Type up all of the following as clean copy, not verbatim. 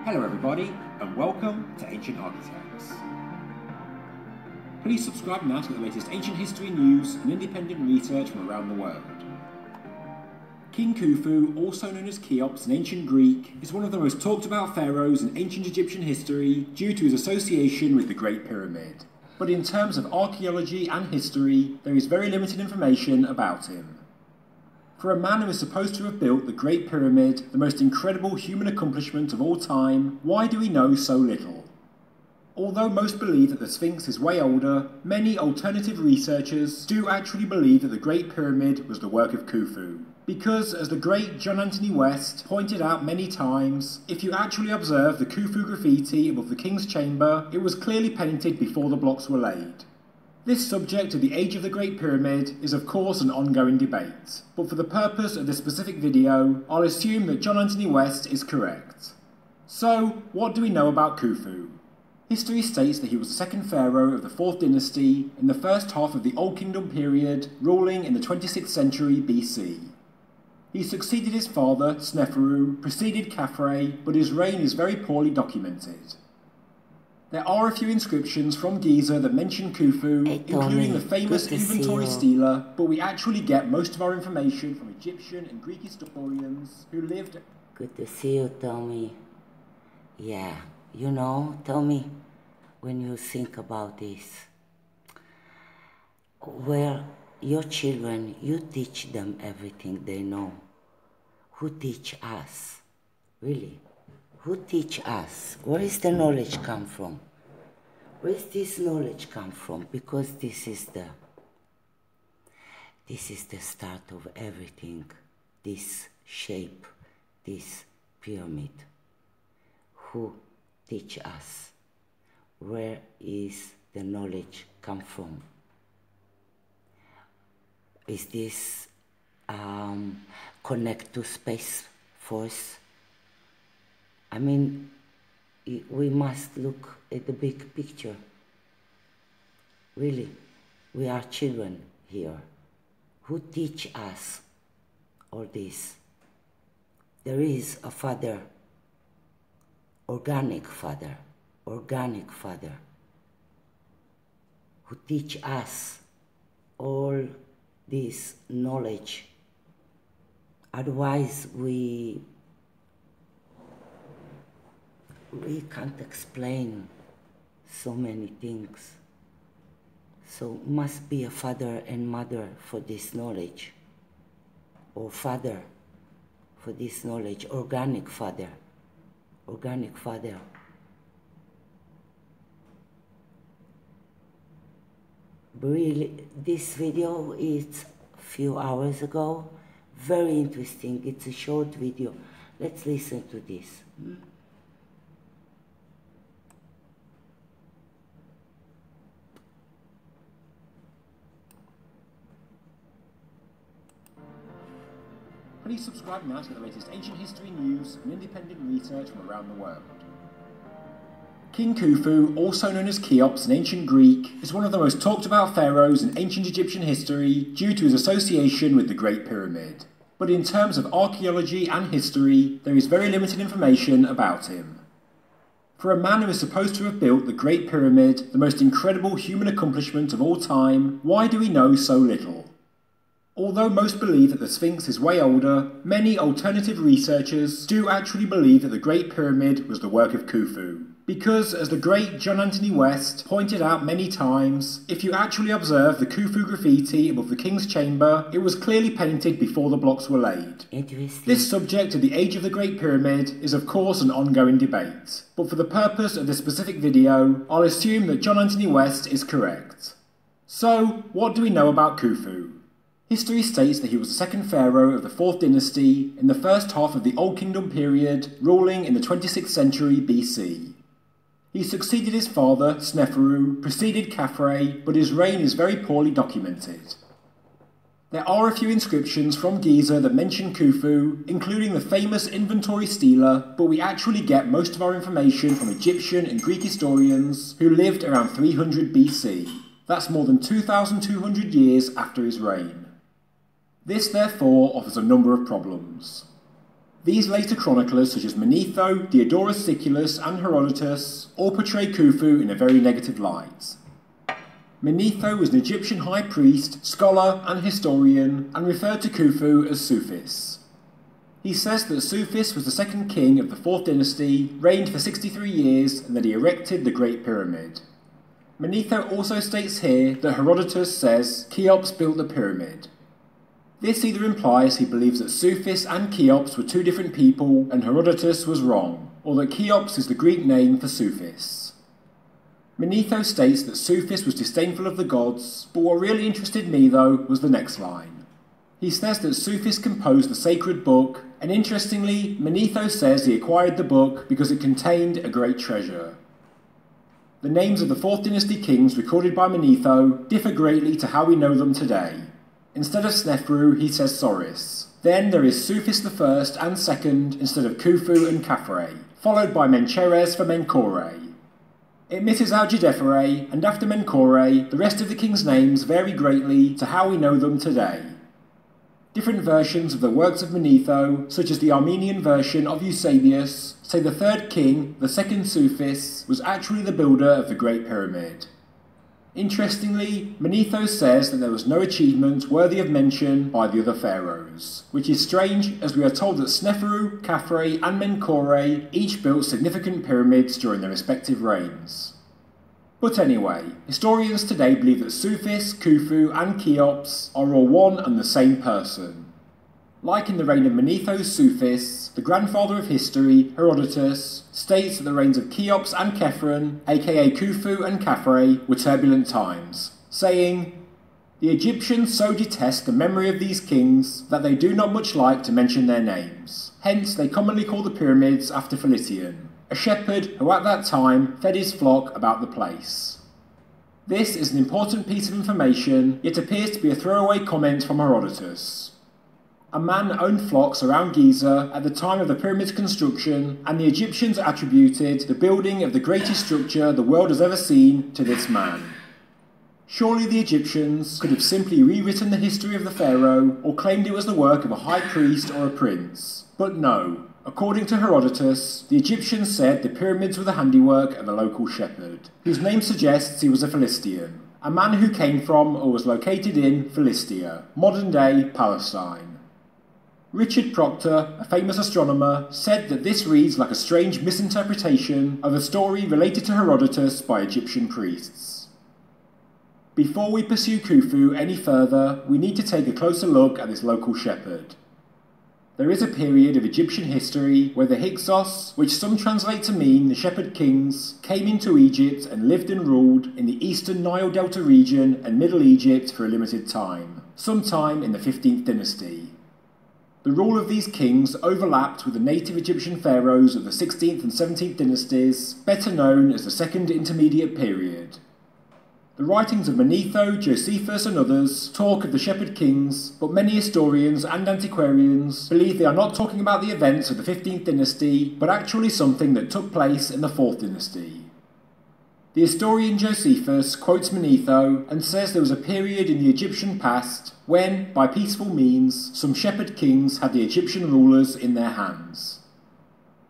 Hello everybody, and welcome to Ancient Architects. Please subscribe now to get the latest ancient history news and independent research from around the world. King Khufu, also known as Cheops in ancient Greek, is one of the most talked about pharaohs in ancient Egyptian history due to his association with the Great Pyramid. But in terms of archaeology and history, there is very limited information about him. For a man who is supposed to have built the Great Pyramid, the most incredible human accomplishment of all time, why do we know so little? Although most believe that the Sphinx is way older, many alternative researchers do actually believe that the Great Pyramid was the work of Khufu. Because, as the great John Anthony West pointed out many times, if you actually observe the Khufu graffiti above the King's Chamber, it was clearly painted before the blocks were laid. This subject of the age of the Great Pyramid is of course an ongoing debate, but for the purpose of this specific video, I'll assume that John Anthony West is correct. So, what do we know about Khufu? History states that he was the second pharaoh of the 4th dynasty in the first half of the Old Kingdom period, ruling in the 26th century BC. He succeeded his father, Sneferu, preceded Khafre, but his reign is very poorly documented. There are a few inscriptions from Giza that mention Khufu, including the famous inventory stela, but we actually get most of our information from Egyptian and Greek historians who lived... Good to see you, Tommy. Yeah, you know, Tommy, when you think about this, where your children, you teach them everything they know. Who teach us? Really? Who teach us? Where is the knowledge come from? Where is this knowledge come from? Because this is the start of everything. This shape, this pyramid. Who teach us? Where is the knowledge come from? Is this connect to Space Force? I mean, we must look at the big picture. Really, we are children here. Who teach us all this? There is a father, organic father, who teach us all this knowledge. Otherwise, we can't explain so many things. So must be a father and mother for this knowledge, or father for this knowledge, organic father. Really, this video is a few hours ago, very interesting. It's a short video. Let's listen to this. Please subscribe now to get the latest ancient history news and independent research from around the world. King Khufu, also known as Cheops in ancient Greek, is one of the most talked about pharaohs in ancient Egyptian history due to his association with the Great Pyramid. But in terms of archaeology and history, there is very limited information about him. For a man who is supposed to have built the Great Pyramid, the most incredible human accomplishment of all time, why do we know so little? Although most believe that the Sphinx is way older, many alternative researchers do actually believe that the Great Pyramid was the work of Khufu. Because, as the great John Anthony West pointed out many times, if you actually observe the Khufu graffiti above the King's Chamber, it was clearly painted before the blocks were laid. This subject of the age of the Great Pyramid is of course an ongoing debate, but for the purpose of this specific video, I'll assume that John Anthony West is correct. So, what do we know about Khufu? History states that he was the second pharaoh of the 4th dynasty in the first half of the Old Kingdom period, ruling in the 26th century BC. He succeeded his father, Sneferu, preceded Khafre, but his reign is very poorly documented. There are a few inscriptions from Giza that mention Khufu, including the famous inventory stela, but we actually get most of our information from Egyptian and Greek historians who lived around 300 BC. That's more than 2,200 years after his reign. This therefore offers a number of problems. These later chroniclers, such as Manetho, Diodorus Siculus, and Herodotus, all portray Khufu in a very negative light. Manetho was an Egyptian high priest, scholar, and historian, and referred to Khufu as Sufis. He says that Sufis was the second king of the 4th dynasty, reigned for 63 years, and that he erected the Great Pyramid. Manetho also states here that Herodotus says Cheops built the pyramid. This either implies he believes that Sufis and Cheops were two different people and Herodotus was wrong, or that Cheops is the Greek name for Sufis. Manetho states that Sufis was disdainful of the gods, but what really interested me though was the next line. He says that Sufis composed the sacred book, and interestingly, Manetho says he acquired the book because it contained a great treasure. The names of the 4th dynasty kings recorded by Manetho differ greatly to how we know them today. Instead of Snefru, he says Soris. Then there is Sufis I and II instead of Khufu and Khafre, followed by Mencheres for Menkore. It misses out Djedefre, and after Menkore, the rest of the kings' names vary greatly to how we know them today. Different versions of the works of Manetho, such as the Armenian version of Eusebius, say the third king, the second Sufis, was actually the builder of the Great Pyramid. Interestingly, Manetho says that there was no achievement worthy of mention by the other pharaohs, which is strange as we are told that Snefru, Khafre, and Menkore each built significant pyramids during their respective reigns. But anyway, historians today believe that Sufis, Khufu, and Cheops are all one and the same person. Like in the reign of Manetho's Sufis, the grandfather of history, Herodotus, states that the reigns of Cheops and Khephren, aka Khufu and Khafre, were turbulent times, saying, "The Egyptians so detest the memory of these kings that they do not much like to mention their names. Hence they commonly call the pyramids after Philitian, a shepherd who at that time fed his flock about the place." This is an important piece of information, yet appears to be a throwaway comment from Herodotus. A man owned flocks around Giza at the time of the pyramid's construction, and the Egyptians attributed the building of the greatest structure the world has ever seen to this man. Surely the Egyptians could have simply rewritten the history of the pharaoh or claimed it was the work of a high priest or a prince. But no. According to Herodotus, the Egyptians said the pyramids were the handiwork of a local shepherd, whose name suggests he was a Philistine, a man who came from or was located in Philistia, modern-day Palestine. Richard Proctor, a famous astronomer, said that this reads like a strange misinterpretation of a story related to Herodotus by Egyptian priests. Before we pursue Khufu any further, we need to take a closer look at this local shepherd. There is a period of Egyptian history where the Hyksos, which some translate to mean the shepherd kings, came into Egypt and lived and ruled in the eastern Nile Delta region and Middle Egypt for a limited time, sometime in the 15th dynasty. The rule of these kings overlapped with the native Egyptian pharaohs of the 16th and 17th dynasties, better known as the Second Intermediate Period. The writings of Manetho, Josephus and others talk of the shepherd kings, but many historians and antiquarians believe they are not talking about the events of the 15th dynasty, but actually something that took place in the 4th dynasty. The historian Josephus quotes Manetho and says there was a period in the Egyptian past when, by peaceful means, some shepherd kings had the Egyptian rulers in their hands.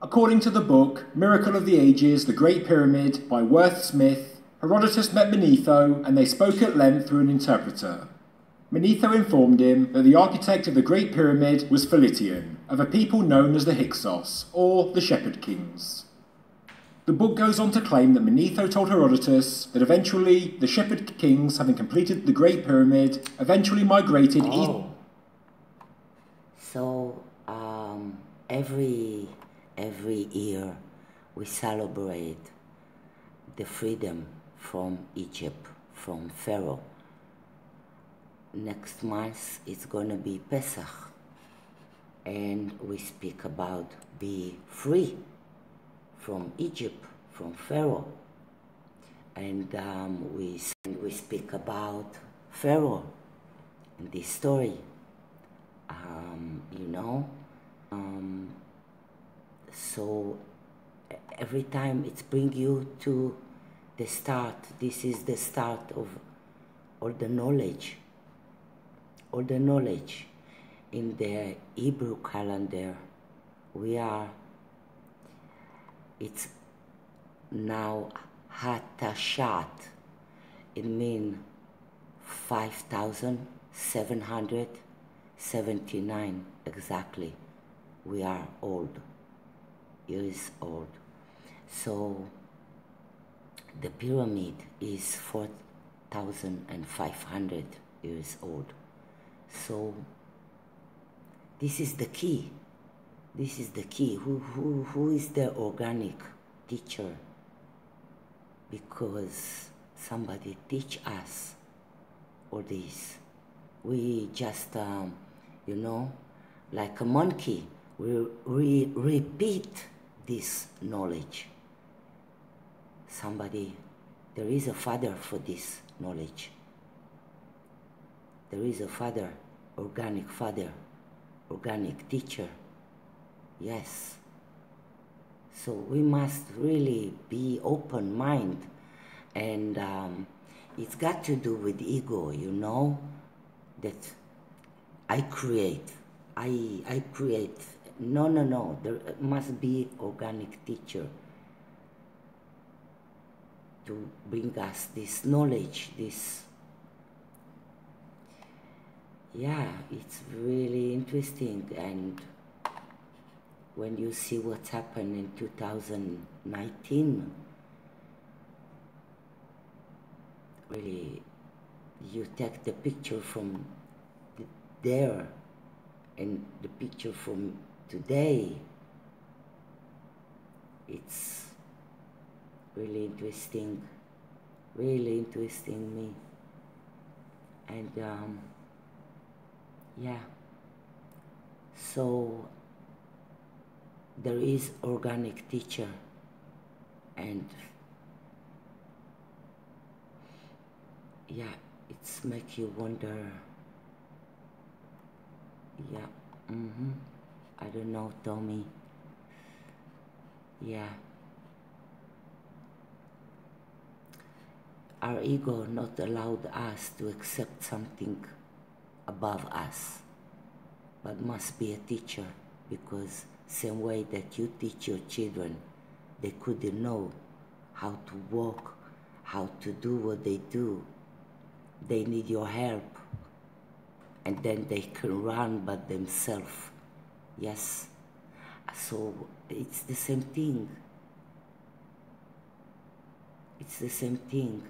According to the book Miracle of the Ages, The Great Pyramid by Worth Smith, Herodotus met Manetho and they spoke at length through an interpreter. Manetho informed him that the architect of the Great Pyramid was Philitian, of a people known as the Hyksos, or the Shepherd Kings. The book goes on to claim that Manetho told Herodotus that eventually the Shepherd Kings, having completed the Great Pyramid, eventually migrated east. So every year we celebrate the freedom from Egypt, from Pharaoh. Next month it's going to be Pesach, and we speak about be free from Egypt, from Pharaoh, and we speak about Pharaoh in this story. So every time it's bring you to the start. This is the start of all the knowledge in the Hebrew calendar. we are, it's now Hatashat. It means 5,779 exactly. We are old, years old. So the pyramid is 4,500 years old. So this is the key. This is the key. Who is the organic teacher? Because somebody teach us all this. We just, you know, like a monkey, we repeat this knowledge. Somebody, there is a father for this knowledge. There is a father, organic teacher. Yes. So we must really be open mind, and it's got to do with ego, you know, that I create. No, there must be organic teacher to bring us this knowledge, this, yeah, it's really interesting. And when you see what's happened in 2019, really, you take the picture from there and the picture from today, it's really interesting me. And yeah, so there is organic teacher, and yeah, it's make you wonder. Yeah, I don't know, Tommy. Yeah, our ego not allowed us to accept something above us, but must be a teacher, because same way that you teach your children, they couldn't know how to walk, how to do what they do. They need your help, and then they can run by themselves. Yes, so it's the same thing. It's the same thing.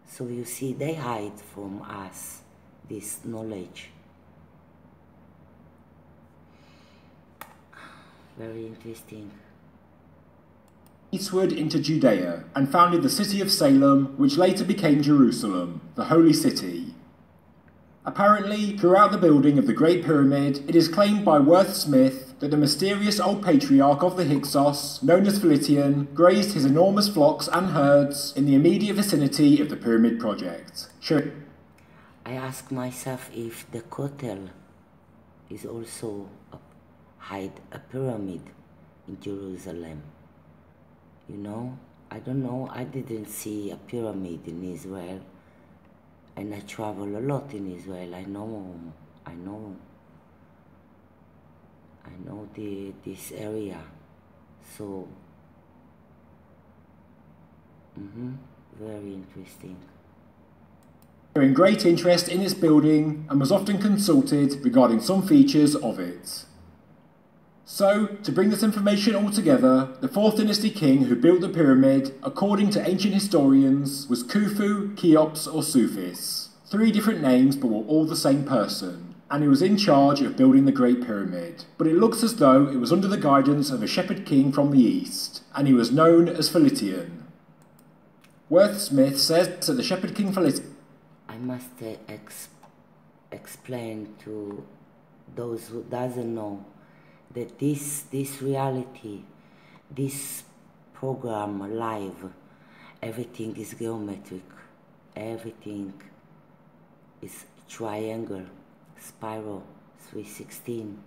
So you see, they hide from us this knowledge. Very interesting. Eastward into Judea and founded the city of Salem, which later became Jerusalem, the holy city. Apparently, throughout the building of the Great Pyramid, it is claimed by Worth Smith that the mysterious old patriarch of the Hyksos, known as Philitian, grazed his enormous flocks and herds in the immediate vicinity of the Pyramid project. I ask myself if the Kotel is also a pyramid in Jerusalem. You know, I don't know, I didn't see a pyramid in Israel, and I travel a lot in Israel. I know this area, so very interesting. Showing great interest in its building and was often consulted regarding some features of it. So, to bring this information all together, the 4th dynasty king who built the pyramid, according to ancient historians, was Khufu, Cheops or Sufis. 3 different names but were all the same person, and he was in charge of building the Great Pyramid. But it looks as though it was under the guidance of a shepherd king from the east, and he was known as Philitian. Worth Smith says that the shepherd king Philitian... I must explain to those who doesn't know that this reality, this program live, everything is geometric, everything is triangle, spiral, 316,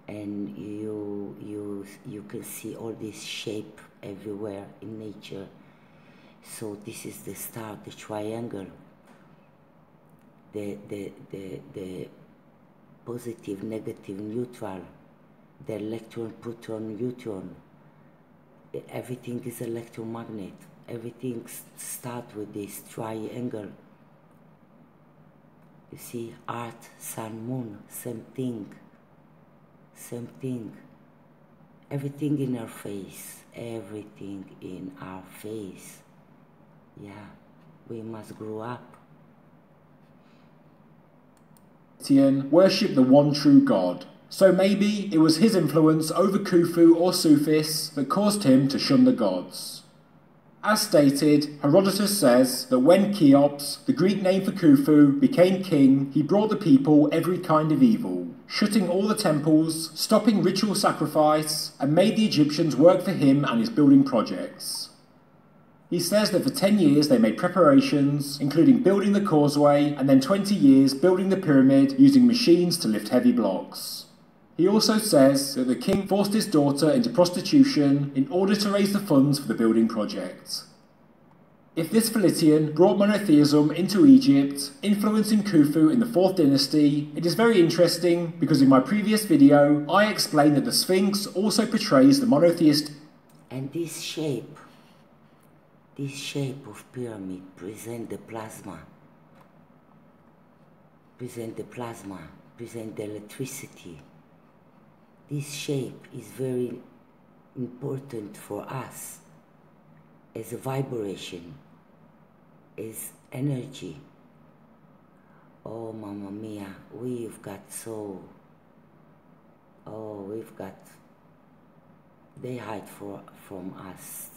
and you can see all this shape everywhere in nature. So this is the star, the triangle, the positive, negative, neutral. The electron, proton, neutron, everything is electromagnet. Everything starts with this triangle. You see, earth, sun, moon, same thing. Same thing. Everything in our face. Everything in our face. Yeah, we must grow up. Worshipped the one true God. So maybe it was his influence over Khufu or Sufis that caused him to shun the gods. As stated, Herodotus says that when Cheops, the Greek name for Khufu, became king, he brought the people every kind of evil, shutting all the temples, stopping ritual sacrifice, and made the Egyptians work for him and his building projects. He says that for 10 years they made preparations, including building the causeway, and then 20 years building the pyramid using machines to lift heavy blocks. He also says that the king forced his daughter into prostitution in order to raise the funds for the building project. If this Philitian brought monotheism into Egypt, influencing Khufu in the 4th dynasty, it is very interesting because in my previous video I explained that the Sphinx also portrays the monotheist. And this shape of pyramid present the plasma, present the electricity. This shape is very important for us as a vibration, as energy. Oh, Mamma Mia, we've got, they hide from us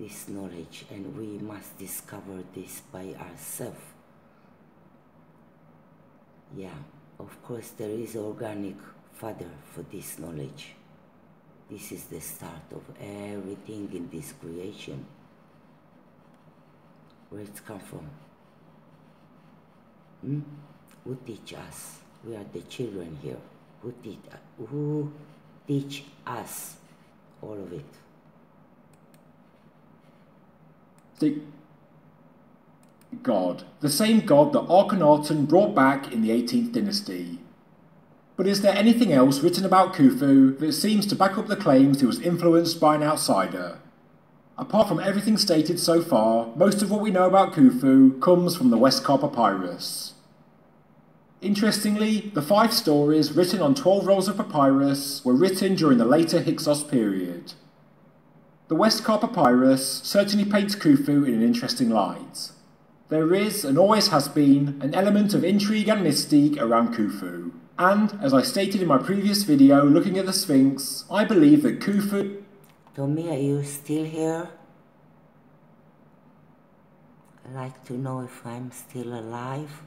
this knowledge, and we must discover this by ourselves. Yeah, of course there is organic father for this knowledge. This is the start of everything in this creation. Where it come from? Who teach us? We are the children here. Who teach us all of it? God, the same God that Akhenaten brought back in the 18th dynasty. But is there anything else written about Khufu that seems to back up the claims he was influenced by an outsider? Apart from everything stated so far, most of what we know about Khufu comes from the Westcar Papyrus. Interestingly, the 5 stories written on 12 rolls of papyrus were written during the later Hyksos period. The Westcar Papyrus certainly paints Khufu in an interesting light. There is, and always has been, an element of intrigue and mystique around Khufu. And, as I stated in my previous video looking at the Sphinx, I believe that Khufu... Tommy, are you still here? I'd like to know if I'm still alive.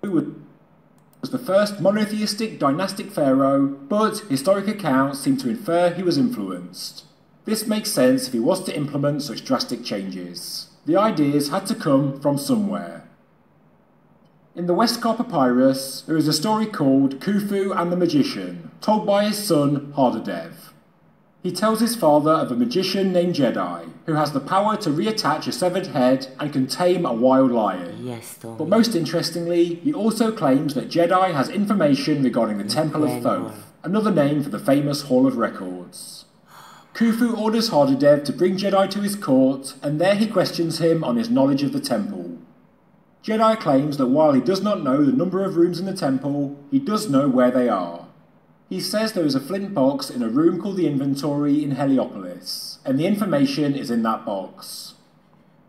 Was the first monotheistic dynastic pharaoh, but historic accounts seem to infer he was influenced. This makes sense if he was to implement such drastic changes. The ideas had to come from somewhere. In the Westcar Papyrus, there is a story called Khufu and the Magician, told by his son Hardadev. He tells his father of a magician named Jedi, who has the power to reattach a severed head and can tame a wild lion. Yes, Tommy. But most interestingly, he also claims that Jedi has information regarding the Temple of Thoth, another name for the famous Hall of Records. Khufu orders Hardadev to bring Jedi to his court, and there he questions him on his knowledge of the temple. Jedi claims that while he does not know the number of rooms in the temple, he does know where they are. He says there is a flint box in a room called the Inventory in Heliopolis, and the information is in that box.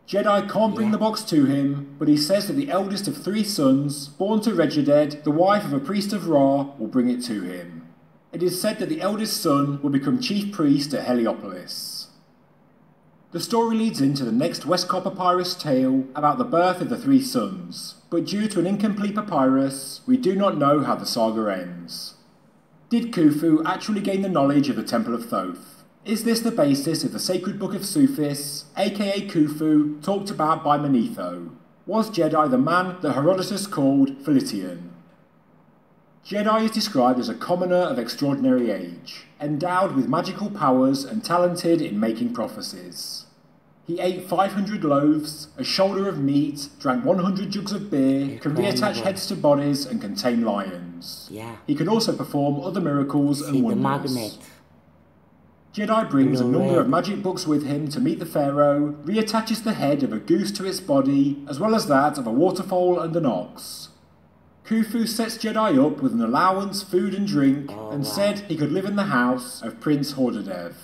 Jedi can't bring the box to him, but he says that the eldest of 3 sons, born to Regeded, the wife of a priest of Ra, will bring it to him. It is said that the eldest son will become chief priest at Heliopolis. The story leads into the next Westcar Papyrus tale about the birth of the 3 sons, but due to an incomplete papyrus, we do not know how the saga ends. Did Khufu actually gain the knowledge of the Temple of Thoth? Is this the basis of the Sacred Book of Sufis, aka Khufu, talked about by Manetho? Was Jedi the man that Herodotus called Philitian? Jedi is described as a commoner of extraordinary age, endowed with magical powers and talented in making prophecies. He ate 500 loaves, a shoulder of meat, drank 100 jugs of beer, can reattach heads to bodies and can tame lions. times. Yeah. He could also perform other miracles and wonders. The magnet. Jedi brings a number of red. magic books with him to meet the Pharaoh, reattaches the head of a goose to its body, as well as that of a waterfowl and an ox. Khufu sets Jedi up with an allowance, food and drink, and said he could live in the house of Prince Hordadev.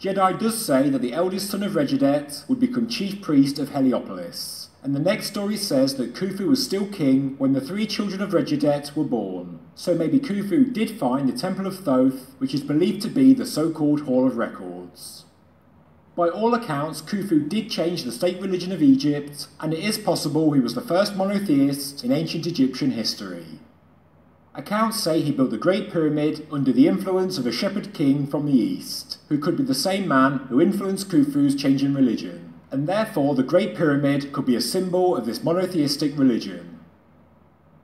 Jedi does say that the eldest son of Regidet would become chief priest of Heliopolis, and the next story says that Khufu was still king when the 3 children of Regidet were born, so maybe Khufu did find the Temple of Thoth, which is believed to be the so-called Hall of Records. By all accounts, Khufu did change the state religion of Egypt, and it is possible he was the first monotheist in ancient Egyptian history. Accounts say he built the Great Pyramid under the influence of a shepherd king from the east, who could be the same man who influenced Khufu's change in religion, and therefore the Great Pyramid could be a symbol of this monotheistic religion.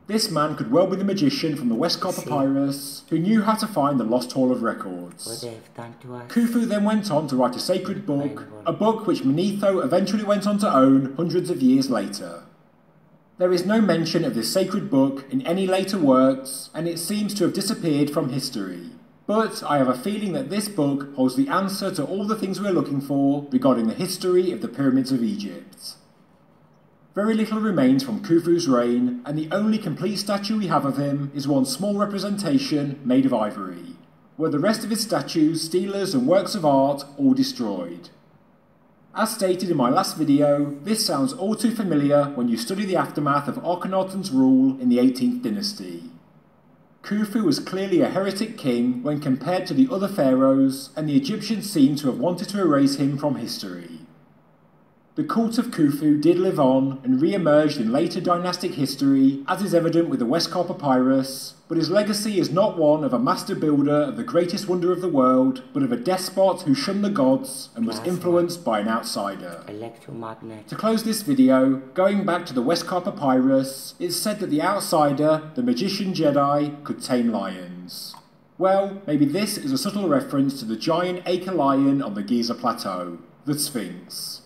This man could well be the magician from the Westcott Papyrus, who knew how to find the Lost Hall of Records. What they've done to us. Khufu then went on to write a sacred book, a book which Manetho eventually went on to own hundreds of years later. There is no mention of this sacred book in any later works, and it seems to have disappeared from history. But I have a feeling that this book holds the answer to all the things we are looking for regarding the history of the pyramids of Egypt. Very little remains from Khufu's reign, and the only complete statue we have of him is one small representation made of ivory, where the rest of his statues, steles and works of art all destroyed. As stated in my last video, this sounds all too familiar when you study the aftermath of Akhenaten's rule in the 18th dynasty. Khufu was clearly a heretic king when compared to the other pharaohs, and the Egyptians seem to have wanted to erase him from history. The cult of Khufu did live on and re-emerged in later dynastic history, as is evident with the Westcott Papyrus, but his legacy is not one of a master builder of the greatest wonder of the world, but of a despot who shunned the gods and was influenced by an outsider. Electromagnet. To close this video, going back to the Westcott Papyrus, it's said that the outsider, the magician Jedi, could tame lions. Well, maybe this is a subtle reference to the giant acre lion on the Giza Plateau, the Sphinx.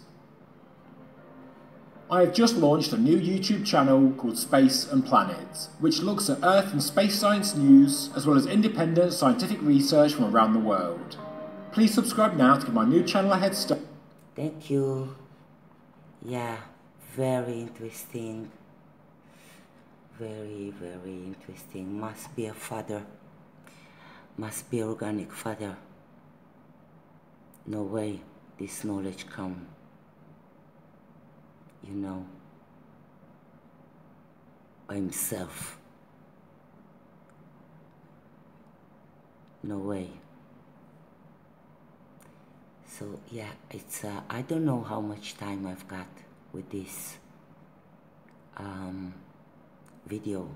I have just launched a new YouTube channel called Space and Planet, which looks at Earth and space science news, as well as independent scientific research from around the world. Please subscribe now to give my new channel a head start. Thank you. Yeah, very interesting. Very, very interesting. Must be a father. Must be organic father. No way this knowledge come. You know, by himself. No way. So yeah, it's I don't know how much time I've got with this video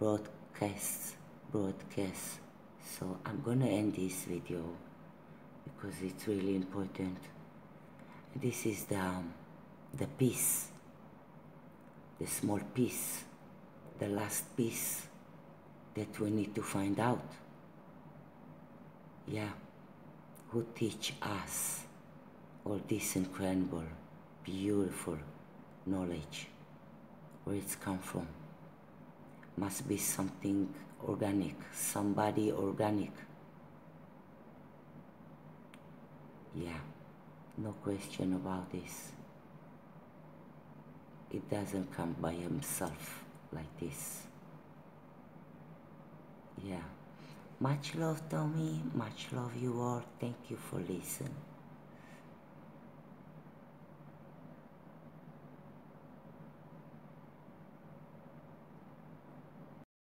broadcast. So I'm gonna end this video because it's really important. This is the piece, the small piece, the last piece that we need to find out. Yeah, who teach us all this incredible, beautiful knowledge, where it's come from. Must be something organic, somebody organic. Yeah, no question about this. It doesn't come by himself like this. Yeah. Much love, Tommy. Much love you all. Thank you for listening.